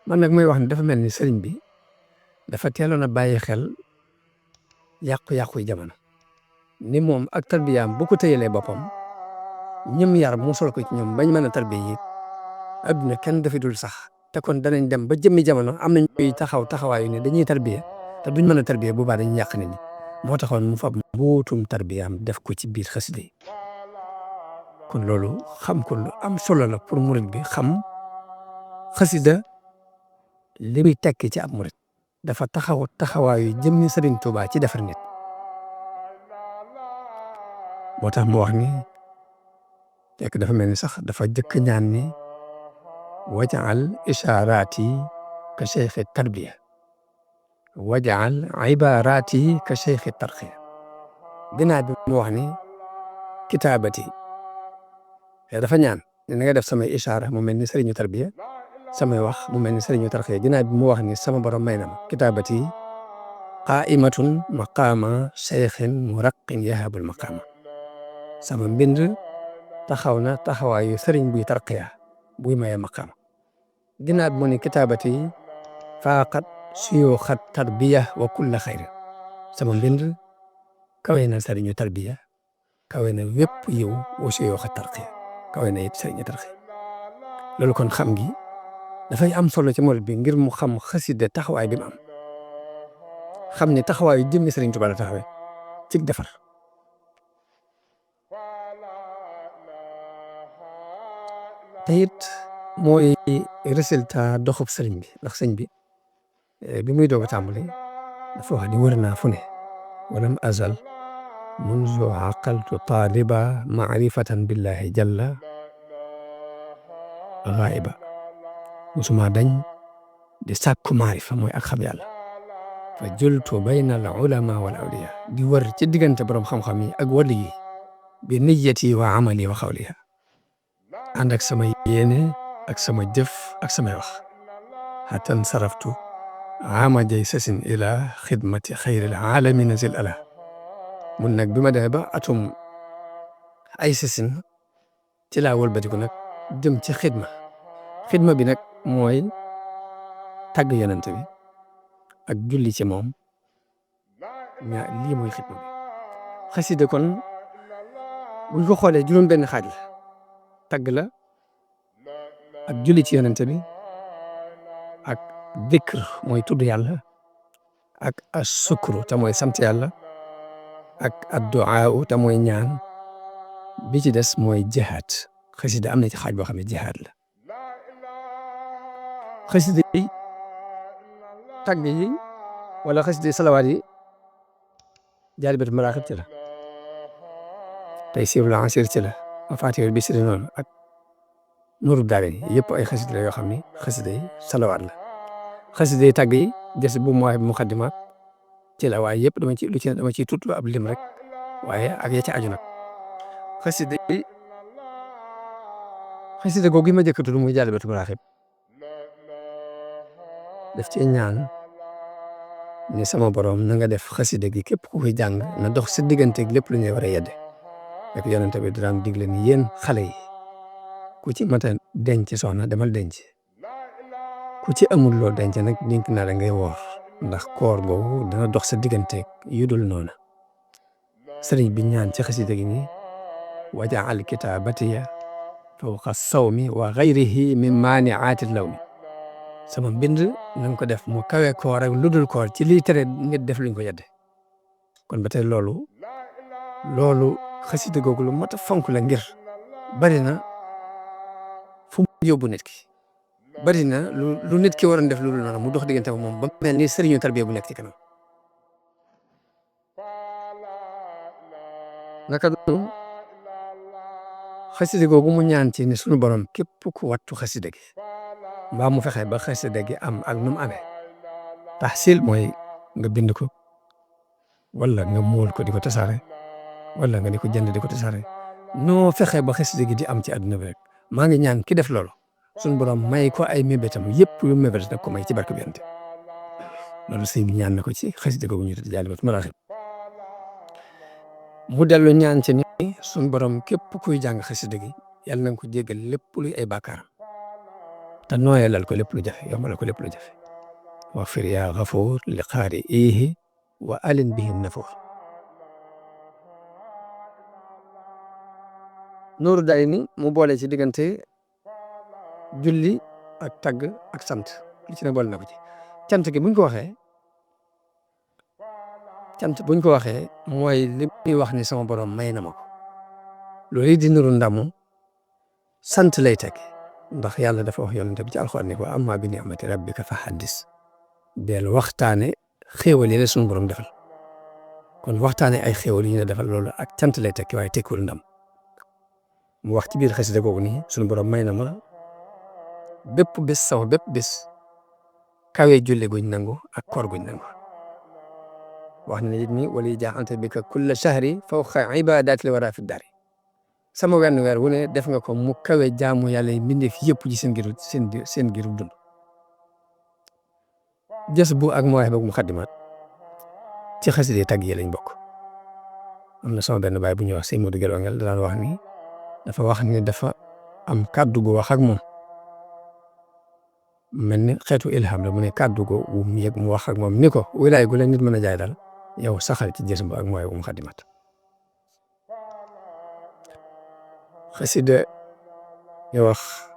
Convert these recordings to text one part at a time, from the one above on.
man nag may wax ne dafa mel ni sëriñ bi dafa teeloon a bàyyi xel yàqu-yàqu yi jamono ni moom ak tarbiyaam bu ko tëyalee boppam ñëm yar mu sol ko ci ñoom bañ mën a tarbiya yi adduna kenn dafa dul sax te kon danañ dem ba jëmmi jamono am nañ koy taxawaayu ne dañuy tarbiya te duñ mën a tarbiya bu baax dañuy yàq nit ñi moo taxoon mu fab mbootum tarbiyaam def ko ci biir xasida yi kon loolu xam ko lu am solo la pour murid bi xam xasida li muy tekki ci ab murid dafa taxawaayu jëmmi Sëriñ Tuubaa ci defar nit moo tax mu wax ni fekk dafa mel ni sax dafa jëkk ñaan ni wajaal ishaaraati ka cheikhi tarbiya wajaal ibaaraati ka cheikhi tarqiya ginnaaw bi mu wax ni kitaabati dafa ñaan ne na nga def samay ishaara mu mel ni sëriñu tarbiya samay wax mu mel ni sëriñu tarqiya ginnaaw bi mu wax ni sama borom may na ma kitaabati qaimatun maqaama cheikhin muraqin yahabul maqaama sama mbind taxaw na taxawaayu sëriñ buy tarqiya buy maye maqaama ginnaaw bi mu ne kitaabati faaqat suyuuxa tarbiya wa kulla xayr sama mbind kawe na sëriñu tarbiya kawe na wépp yiw wa suyuuxa tarqiya kawe na it sëriñu tarqiya loolu kon xam gi dafay am solo ci murid bi ngir mu xam xasida taxawaay bi mu am xam ni taxawaayu jëmmi Sëriñ Tuubaa la taxawee ci defar te it mooy résultat doxub sëriñ bi ndax sëñ bi muy doog a tàmbali dafa wax ni wër naa fu ne walam azal munzu aqaltu taaliba maarifatan billahi jalla ghaiba musuma dañ di sàkku maarifa mooy ak xam yàlla fa jultu bayna al ulama wal awliya di wër ci diggante borom xam-xam yi ak wali yi bi niyyati wa amali wa xawliha ànd ak sama yéene ak sama jëf ak samay wax xatan saraftu ama jay sasin ila xidmati xayril alamina zil ala mun nag bi ma demee ba atum ay sasin ci laa wëlbatiku nag jëm ci xidma bi nag mooy tàgg yonent bi ak julli ci moom lii mooy xidma bi xasida kon buñ ko xoolee juróom benn xaaj la tàgg la ak julli ci yonent bi ak dikr mooy tudd yàlla ak as sukru te mooy sant yàlla ak addu'a te mooy ñaan bi ci des mooy jihaad xasida am na ci xaaj boo xam ne jihaad la xasida yi tàgg yi wala xasida salawaat yi jaalibatu maraaxib ci la taysirul asiir ci la mafaatihul bisri noonu ak nuuru daarayni yëpp ay xasida la yoo xam ni xasida yi salawaat la xasida yi tàgg yi des bu mooy muqaddimaat ci la waaye yëpp dama ciy tudd ab lim rek waaye ak ya ci aju nag xasida googu ma jëkk tudd muy jaalibatu maraaxib daf ci ñaan ni sama borom na nga def xasida gi képp ku koy jàng na dox sa digganteeg lépp lu ñuy war a yedde rek yonent bi daan digle ni yéen xale yi ku ci mata denc soxna demal denc ku ci amul loo denc nag dénk naa la ngay woor ndax koor googu dana dox sa digganteeg yu dul noona sëriñ bi ñaan ci xasida gi ni wajaal kitaabatiya fawqa sawmi wa gayrihi min maaniaati lawmi sama mbind na nga ko def mu kawe koor ak lu dul koor ci liy tere nit def luñ ko yedde kon ba tey loolu xasida googu lu mat a fonk la ngir bari na fu mu yóbbu nit ki bari na lu nit ki waroon def lu dul noonu mu dox diggante ak moom ba mel ni sëriñu tarbiya bu nekk ci kanam naka noonu xasida googu mu ñaan ci ni sunu borom képp ku wattu xasida gi mbaa mu fexe ba xasida gi am ak nu mu amee tahsil mooy nga bind ko wala nga móol ko di ko tasaare wala nga di ko jënd di ko tasaare noo fexe ba xasida gi di am ci àdduna bi rek maa ngi ñaan ki def loolu suñu borom may ko ay mébétam yëpp yu mébét nag ko may ci barke bi yonent loolu sëñ bi ñaan na ko ci xasida googu ñu tudd Jaalibatu Maraaxib mu dellu ñaan ci ni suñu borom képp kuy jàng xasida gi yàlla na nga ko jéggal lépp luy ay bàkkaaram te nooyalal ko lépp lu jafe yombalal ko lépp lu jafe waxfir yaa gafuur li qaari iihi wa alin bihi nafuur. Nuuru Daarayni mu boole ci diggante julli ak tagg ak sant li ci ne boole na ko ci cant gi buñ ko waxee mooy li muy wax ni sama borom may na ma ko loolu di nuru ndamu sant lay teg ndax yàlla dafa wax yonent bi ci alxuraan ni ko amma bi ni'mati rabbika fa haddis del waxtaane xéewal yi la suñu borom defal kon waxtaane ay xéewal yi ñu la defal loolu ak cant lay tekki waaye tekkiwul ndam mu wax ci biir xasida googu nii suñu borom may na ma bépp bés sama bépp bés kawe julli guñ nangu ak koor guñ nangu wax na it ni wali jaaxante bi ka kulla shahri fawqa ibadatil wara fi dari sama wenn weer wu ne def nga ko mu kawe jaamu yàlla yi mbindeef yëpp ci seen giru dund jës bu ak Mawaahibu Muxaddimaat ci xasida tagg yi lañ bokk am na sama benn baay bu ñuy wax Sëñ Modou Guèye Ngel daan wax ni dafa am kàddu gu wax ak moom mel ni xeetu ilham la mu ne kàddu gu mu yëg mu wax ak moom ni ko wilaay gu la nit mën a jaay daal yow saxal ci jës bu ak Mawaahibu Muxaddimaat xasida yo wax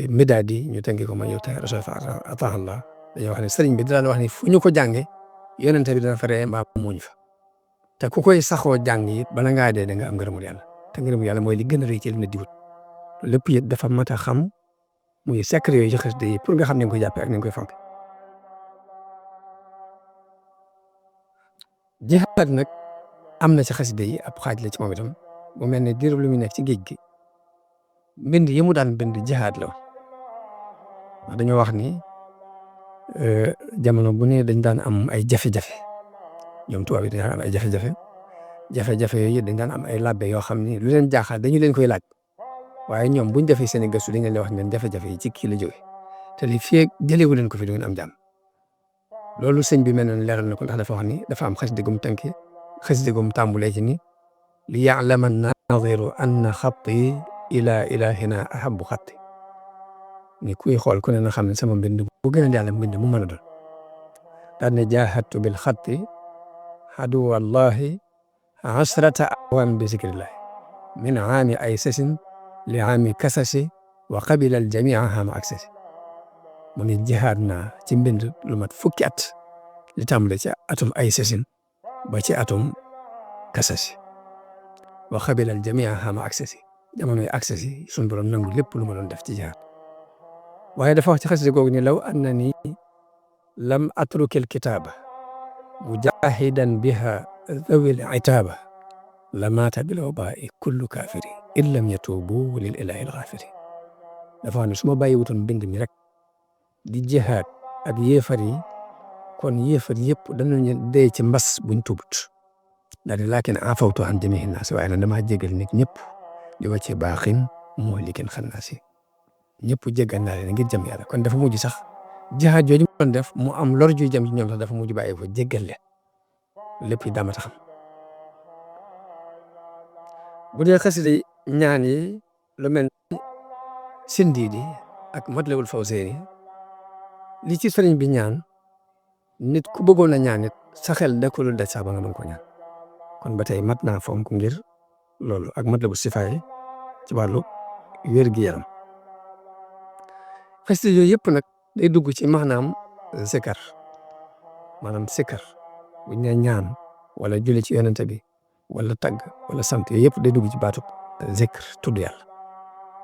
midaad yi ñu tënki ko ma yow te rasul fa ataallah dañoo wax ne sëriñ bi daan wax ni fu ñu ko jànge yonente bi dana fa ree mbaa muuñ fa te ku koy saxoo jàng it bala ngaa dee da nga am ngërëmul yàlla te ngërëmul yàlla mooy li gën a rëy ci li nit di wut lépp it dafa mat a xam muy secret yooyu ci xasida yi pour nga xam ne nga koy jàppee ak ni nga koy fonk jihaad nag am na ci xasida yi ab xaaj la ci moom itam mu mel ne diir lu mu nekk ci géej gi mbind yi mu daan bind jihaad la wax dañoo wax ni jamono bu ne dañ daan am ay jafe-jafe ñoom tubaab yi dañ daan am ay jafe-jafe yooyu dañ daan am ay labbe yoo xam ni lu leen jaaxal dañu leen koy laaj waaye ñoom buñ defee seen i gëstu dañ leen wax ne jafe-jafe yi ci kii la jóge te li fii jëlewu leen ko fi du ngeen am jàmm loolu sëñ bi mel noonu leeral na ko ndax dafa wax ni dafa am xasida gum tënke xasida gum tàmbulee ci ni li ya'lama an-naadiru anna xatti ila ilahina ahabbu xatti ni kuy xool ku ne na xam ne sama mbind bu gën a yàlla mbind mu mën a doon daan ne jaahadtu bil xatti aduwallahi asrata awaam bi zikrillah min aami ay sasin li aami kasasi wa qabila al jamia haama aksasi mu ne jihaad naa ci mbind lu mat fukki at li tàmbale ci atum ay sasin ba ci atum kasasi wa qabila al jamia haama aksasi jamonoy aksasi suñu borom nangu lépp lu ma doon def ci jihaad waaye dafa wax ci xasida googu ni law annani lam atruki alkitaaba mujahidan biha dhawil itaaba la maata bil wabaai kullu kaafiri in lam yatuubu lil ilahi alxaafiri dafa wax ne su ma bàyyi wutoon mbind mi rek di jihaad ak yéefar yi kon yéefar yëpp danañu dee ci mbas buñ tubut daal di laakin afawtu an jamihi naas waaye nag damaa jégal nit ñëpp di wàcce baaxin mooy li kenn xam naa si ñëpp jéggal naa leen ngir jëm yàlla kon dafa mujj sax jihaad jooju mu doon def mu am lor juy jëm ci ñoom sax dafa mujj bàyyi ko jéggal leen lépp yi daama taxam bu dee xasida ñaan yi lu mel ni Sindiidi ak Matlabul Fawzayni li ci sëriñ bi ñaan nit ku bëggoon a ñaan nit sa xel da ko lu daj sax ba nga mën ko ñaan kon ba tey mat naa fonk ngir loolu ak Matlabu Sifaay ci wàllu wér-gi-yaram xasida yooyu yëpp nag day dugg ci maanaam zikar maanaam sikar bu ñu nee ñaan wala julli ci yonente bi wala tagg wala sant yooyu yëpp day dugg ci baatu zikr tudd yàlla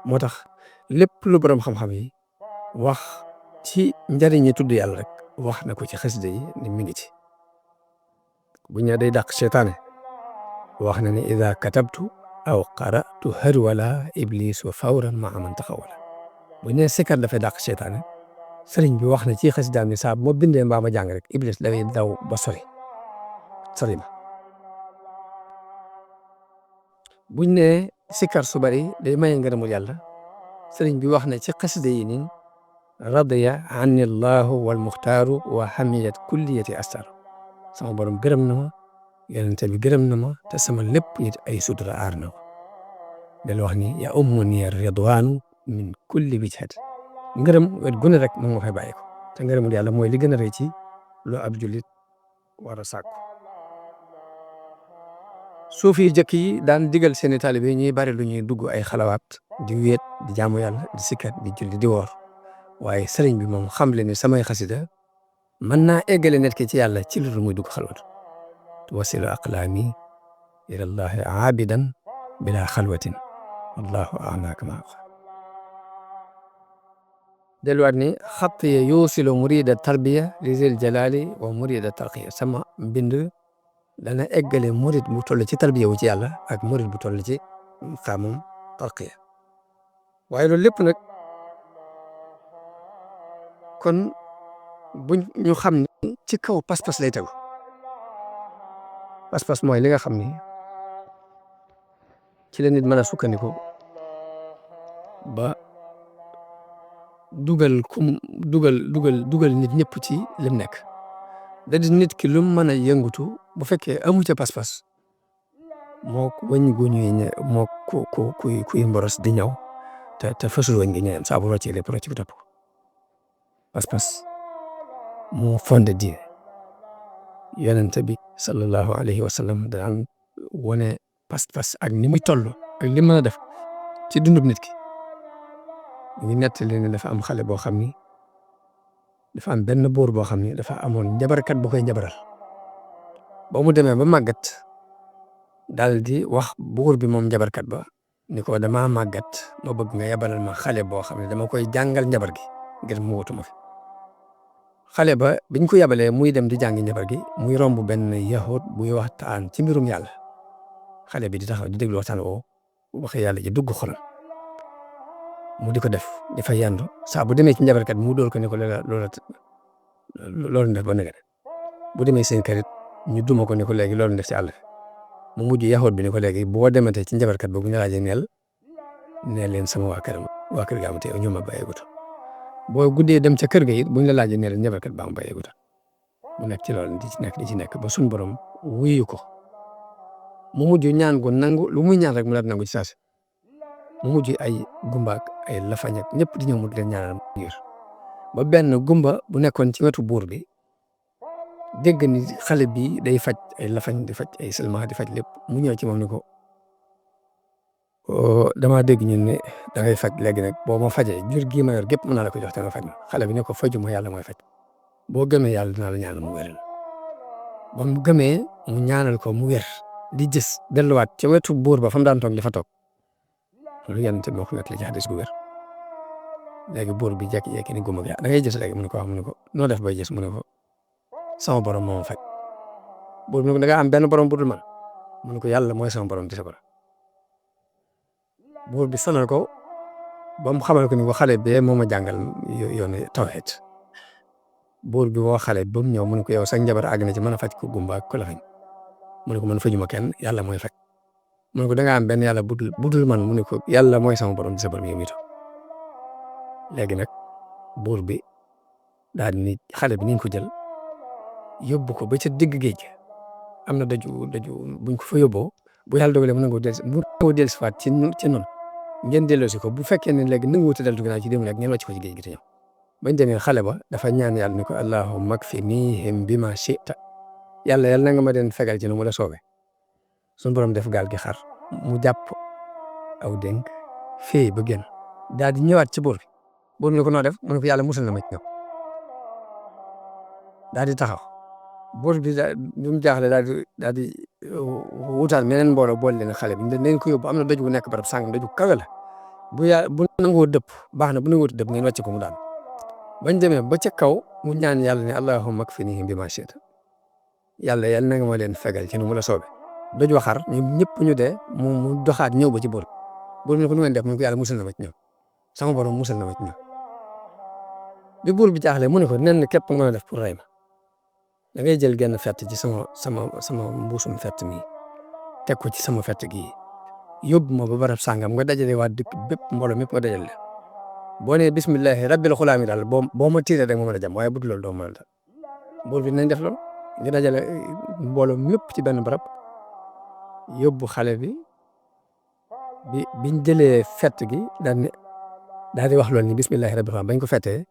moo tax lépp lu borom xam-xam yi wax ci njariñi tudd yàlla rek wax na ko ci xasida yi ni mi ngi ci bu ñu nee day dàq seytaane wax na ne ida katabtu aw qara'tu harwala iblis wa fawran maa man taxawala bu ñu nee sikar dafay dàq seytaane sëriñ bi wax na ci xasidaam ni saa moo bindee mbaa ma jàng rek iblis dafay daw ba sori ma buñ ne sikar su bari day maye ngërëmul yàlla sëriñ bi wax na ci xasida yi ni radiya anni llahu wal muxtaaru wa hamiyat kulliyati astar sama borom gërëm na ma yonente bi gërëm na ma te sama lépp it ay sutura aar na ko del wax ni ya ummuni ridwaanu min kulli wijhat ngërëm wet gu ne rek moom nga fay bàyyi ko te ngërëmul yàlla mooy li gën a rëy ci lu ab jullit war a sàkku. suuf yi jëkk yi daan digal seeni taalibe ñuy bari lu ñuy dugg ay xalawaat di wéet di jaamu yàlla di sikkat di julli di woor waaye sëriñ bi moom xam le ni samay xasida mën naa eggale nit ki ci yàlla ci lu dul muy dugg xalwatu wasilu aqlaami ila llahi aabidan bila xalwatin wallahu a'la kama qaal delluwaat ni xatt ya yuusilu murida tarbiya li zil jalali wa murida tarqiya sama mbind dana eggale murid bu toll ci tarbiya wu ci yàlla ak murid bu toll ci xaamum tarqiya waaye loolu lépp nag kon buñ ñu xam ni ci kaw pas-pas lay tegu pas-pas mooy li nga xam ni ci la nit mën a sukkandiku ba dugal nit ñëpp ci lim nekk da di nit ki lu mu mën a yëngutu bu fekkee amu ca pas-pas moo wëñ gu ñuy moo kuy mboros di ñëw te fasul wëñ gi ñëwam saa bu roccee lépp rocc bi topp ko pas-pas moo fondé diine yonent bi sallallahu alayhi wa sallam daan wane pas-pas ak ni muy toll ak li mën a def ci dundub nit ki ngi nettali ne dafa am xale boo xam ni dafa am benn buur boo xam ni dafa amoon njabarkat bu koy njabaral ba mu demee ba màggat daal di wax buur bi moom njabarkat ba ni ko damaa màggat ma bëgg nga yabalal ma xale boo xam ne dama koy jàngal njabar gi ngir mu wutu ma fi xale ba biñ ko yabalee muy dem di jàngi njabar gi muy romb benn yahud buy waxtaan ci mbirum yàlla xale bi di taxaw di déglu waxtaan woo waxe yàlla ji dugg xolam mu di ko def di fa yandu saa bu demee ci njabarkat mu dóor ko ne ko loolu def ba nega bu demee seen kër ñu duma ko ne ko léegi loolu def ci àll mu mujj yahud bi ne ko léegi boo dematee ci njabarkat boobu ñu laajee neel leen sama waa kër gaa ma teew ñu ma bàyyeegut boo guddee dem ca kër ga it buñ la laajee ne leen njabarkat baa ma bàyyeegut mu nekk ci loolu di ci nekk ba suñ borom wuyu ko mu mujj ñaan gu nangu lu muy ñaan rek mu daal nangu ci saasi mu mujj ay gumbaak ay lafañ ak ñëpp di ñëw mu di leen ñaanal ngir ba benn gumba bu nekkoon ci wetu buur bi dégg ni xale bi day faj ay lafañ di faj ay sëlma di faj lépp mu ñëw ci moom ni ko damaa dégg ñun ne da ngay faj léegi nag boo ma fajee jur gii ma yor gépp mën naa la ko jox te nga faj ma xale bi ne ko faju ma yàlla mooy faj boo gëmee yàlla dinaa la ñaanal mu wéral ba mu gëmee mu ñaanal ko mu wér di gis delluwaat ca wetu buur ba fa mu daan toog di fa toog loolu yonent moo ko nekk li ci xadis gu wér léegi buur bi jékki-jékki ni gumba gi da ngay gis léegi mu ne ko wax mu ne ko noo def bay gis mu ne ko sama borom moo faj buur bi ne ko da ngaa am benn borom bu dul man mu ne ko yàlla mooy sama borom di sa borom buur bi sonal ko ba mu xamal ko ni ko xale bee moo ma jàngal yoonu tawhid buur bi woo xale ba mu ñëw mu ne ko yow sax njabar àgg na ci mën a faj ko gumba ak ko la fañ mu ne ko man fajuma kenn yàlla mooy faj mu ne ko da ngaa am benn yàlla budul man mu ne ko yàlla mooy sama borom di sa borom yow mii léegi nag buur bi daal di ni xale bi niñ ko jël yóbbu ko ba ca digg géej am na daju buñ ko fa yóbboo bu yàlla dogalee mu nangoo dellusiwaat ci noonu ngeen delloosi ko bu fekkee ne léegi nanguwut a dellu ginnaaw ci dem rek ngeen wàcc ko ci géej gi te ñëw bañ demee xale ba dafa ñaan yàlla ni ko allahumma kfinihim bima shi'ta yàlla na nga ma den fegal ci nu mu la soobee suñu borom def gaal gi xar mu jàpp aw dénk fee ba génn daal di ñëwaat ci buur bi ne ko noo def mu ne ko yàlla musal na ma ci ñëw daal di taxaw buur bi mu jaaxle daal di wutaal meneen mbooloo boole leen xale bi dañ ko yóbbu am na doj bu nekk barab sàngam doj bu kawe la bu nangoo dëpp baax na bu nangoo dëpp ngeen wàcc ko mu daan bañ demee ba ca kaw mu ñaan yàlla ne allahumma kfinihim bima shi'ta yàlla na nga ma leen fegal ci nu mu la soobee doj waxar ñoom ñëpp ñu dee mu doxaat ñëw ba ci buur bi ne ko nu ngeen def mu ne ko yàlla musal na ma ci ñëw sama borom musal na ma ci ñëw bi buur bi jaaxle mu ne ko nen képp nga def pour rey ma da ngay jël genn fett ci sama mbuusum fett mi teg ko ci sama fett gi yóbbu ma ba barab sàngam nga dajale waa dëkk bépp mbooloo mépp nga dajale boo nee bismillahi rabbil xulaami daal boo ma tiiree rek ma mën a jam waaye bu dul loolu doo mën a dal buur bi nañ def loolu ñu dajale mbooloo mépp ci benn barab yóbbu xale bi biñ jëlee fett gi daal ne daal di wax loolu ni bismillahi rabbil alamin bañ ko fettee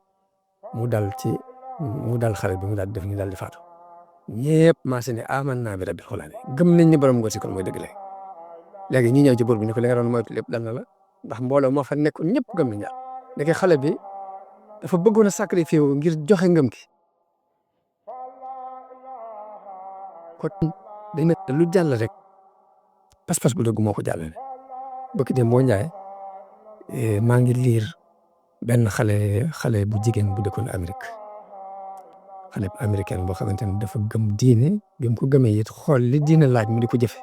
mu dal xale bi mu daal di def ñu daal di faatu ñëpp maa si ne amanna bi rabbil alamin gëm nañ ni borom ngóor si kon mooy dëgg léegi ñi ñëw ci buur bi ni ko li nga doon moytu lépp dal na la ndax mbooloo moo fa nekkoon ñëpp gëm nañ yàlla léegi xale bi dafa bëggoon a sacrifié wu ngir joxe ngëm gi kon day nekk lu jàll rek pas-pas bu dëgg moo ko jàllale bëgg dem boo njaay maa ngi liir benn xale bu jigéen bu dëkkoon Amérique xale bu américaine boo xamante ne dafa gëm diine bi mu ko gëmee it xool li diine laaj mu di ko jëfe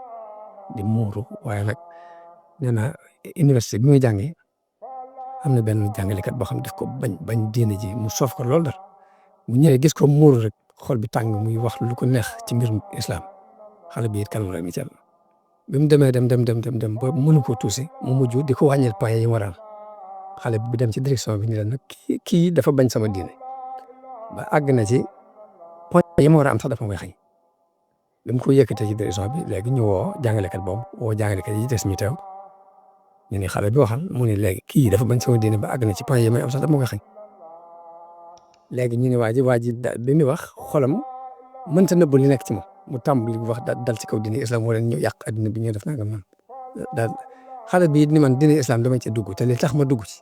di muuru waaye nag nee na université bi muy jàngee am na benn jàngalekat boo xam ne daf ko bañ diine ji mu soof ko lool dara mu ñëwee gis ko muuru rek xol bi tàng muy wax lu ko neex ci mbirum islam xale bi it kanam rek mi ci àll bi mu demee dem ba mënu ko tuusi mu mujj di ko wàññil point yi war a am xale bi dem ci direction bi ni la nag kii dafa bañ sama diine ba àgg na ci point yi ma war a am sax dafa may xañ bi mu ko yëkkatee ci direction bi léegi ñu woo jàngalekat boobu woo jàngalekat yi des ñu teew ñu ni xale bi waxal mu ni léegi kii dafa bañ sama diine ba àgg na ci point yi may am sax dafa may xañ léegi ñu ne waa ji bi muy wax xolam mënta nëbb li nekk ci moom mu tàmbali wax dal ci kaw diine islam wala ñu yàq adduna bi ñu def nangam naan daal xale bi ni man diine islam dama ci dugg te li tax ma dugg ci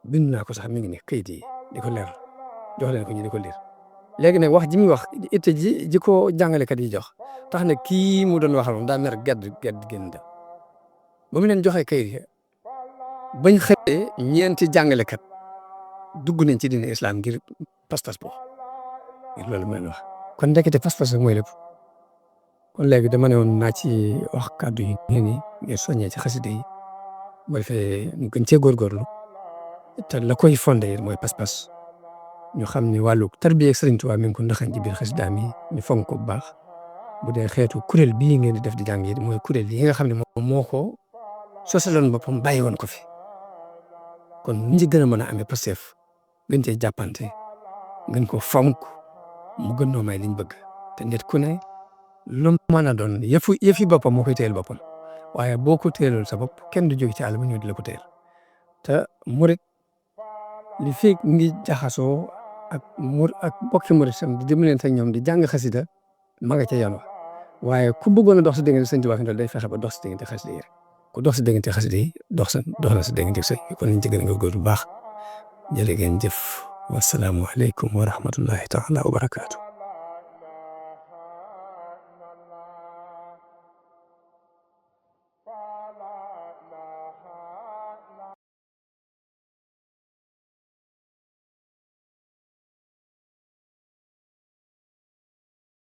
bind naa ko sax mi ngi ne kayit yi di ko leer jox leen ko ñu di ko liir léegi nag wax ji muy wax itte ji ko jàngalekat yi jox tax na kii mu doon waxal moom daa mer gedd génn dem ba mu leen joxee kayit yi bañ xëyee ñeenti jàngalekat dugg nañ ci diine islam ngir pas-pas boobu ngir loolu ma leen wax kon ndekete pas-pas mooy lépp kon léegi dama ne woon naa ci wax kàddu yi ngeen soññee ci xasida yi boo defee ñu gën cee góorgóorlu te la koy fondé mooy pas-pas ñu xam ni wàllu tarbiya ak Sëriñ Tuubaa mi ngi ko ndaxañ ci biir xasidaam yi ñu fonk ko bu baax bu dee xeetu kuréel bii ngeen di def di jàng yi mooy kuréel yi nga xam ne moom moo ko sosaloon boppam bàyyi woon ko fi kon ñu ci gën a mën a amee Pastef gën cee jàppante gën ko fonk mu gën noo may liñ bëgg te nit ku ne lu mën a doon yëfi boppam moo koy téyel boppam waaye boo ko téyelul sa bopp kenn du jóge ci àll ba ñëw di la ko téyel te murit li fi ngi jaxasoo ak bokki murit sam di dimbalante ak ñoom di jàng xasida ma nga ca yoon wa waaye ku bëggoon a dox si diggante Sëñ Tuubaa fi day fexe ba dox si diggante xasida yi rek ku dox si diggante xasida yi dox na si diggante sëñ kon nañ ci gën a góorgóorlu bu baax jërë ngeen jëf wasalaamu aleykum wa rahmatullahi taala wa barakaatu